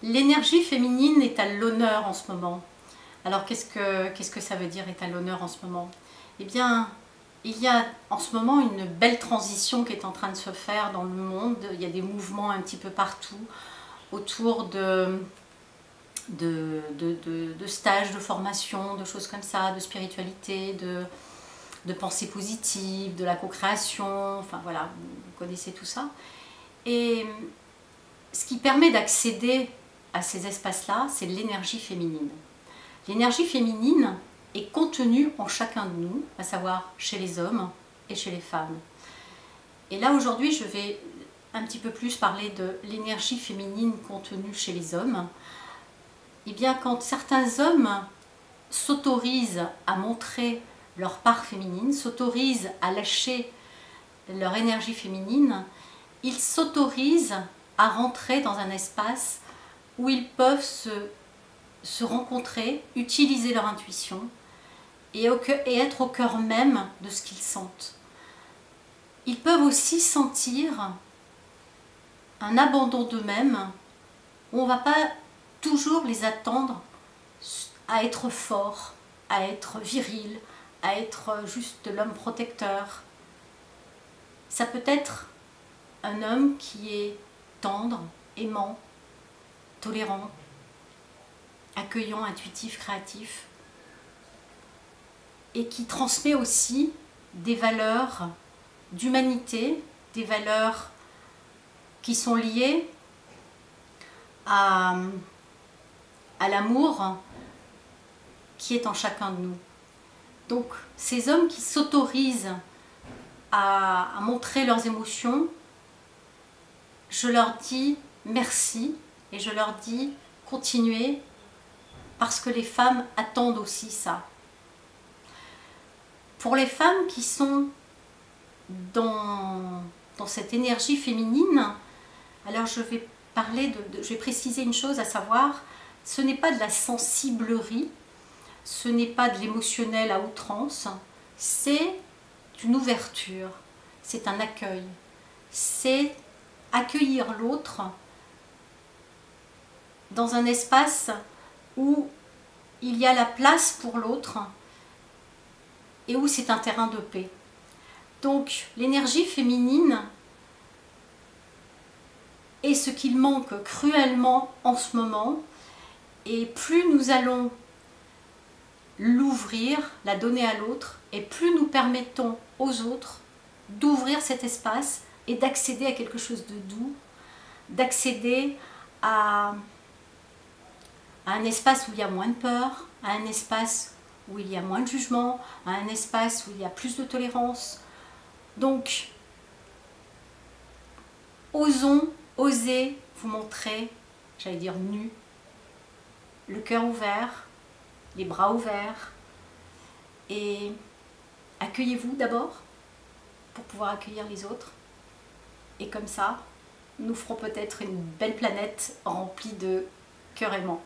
L'énergie féminine est à l'honneur en ce moment. Alors qu'est-ce que ça veut dire est à l'honneur en ce moment? Eh bien, il y a en ce moment une belle transition qui est en train de se faire dans le monde. Il y a des mouvements un petit peu partout autour de stages, de formation, de choses comme ça, de spiritualité, de pensée positive, de la co-création, enfin voilà, vous connaissez tout ça. Et ce qui permet d'accéder à ces espaces-là, c'est l'énergie féminine. L'énergie féminine est contenue en chacun de nous, à savoir chez les hommes et chez les femmes. Et là aujourd'hui, je vais un petit peu plus parler de l'énergie féminine contenue chez les hommes. Eh bien, quand certains hommes s'autorisent à montrer leur part féminine, s'autorisent à lâcher leur énergie féminine, ils s'autorisent à rentrer dans un espace où ils peuvent se rencontrer, utiliser leur intuition et être au cœur même de ce qu'ils sentent. Ils peuvent aussi sentir un abandon d'eux-mêmes où on ne va pas toujours les attendre à être forts, à être viril, à être juste l'homme protecteur. Ça peut être un homme qui est tendre, aimant, tolérant, accueillant, intuitif, créatif, et qui transmet aussi des valeurs d'humanité, des valeurs qui sont liées à l'amour qui est en chacun de nous. Donc ces hommes qui s'autorisent à montrer leurs émotions, je leur dis merci et je leur dis continuez parce que les femmes attendent aussi ça. Pour les femmes qui sont dans cette énergie féminine, alors je vais préciser une chose, à savoir, ce n'est pas de la sensiblerie, ce n'est pas de l'émotionnel à outrance, c'est une ouverture, c'est un accueil, c'est accueillir l'autre dans un espace où il y a la place pour l'autre et où c'est un terrain de paix. Donc l'énergie féminine est ce qu'il manque cruellement en ce moment, et plus nous allons l'ouvrir, la donner à l'autre, et plus nous permettons aux autres d'ouvrir cet espace et d'accéder à quelque chose de doux, d'accéder à un espace où il y a moins de peur, à un espace où il y a moins de jugement, à un espace où il y a plus de tolérance. Donc, osez vous montrer, j'allais dire nu, le cœur ouvert, les bras ouverts, et accueillez-vous d'abord pour pouvoir accueillir les autres. Et comme ça, nous ferons peut-être une belle planète remplie de cœur aimant.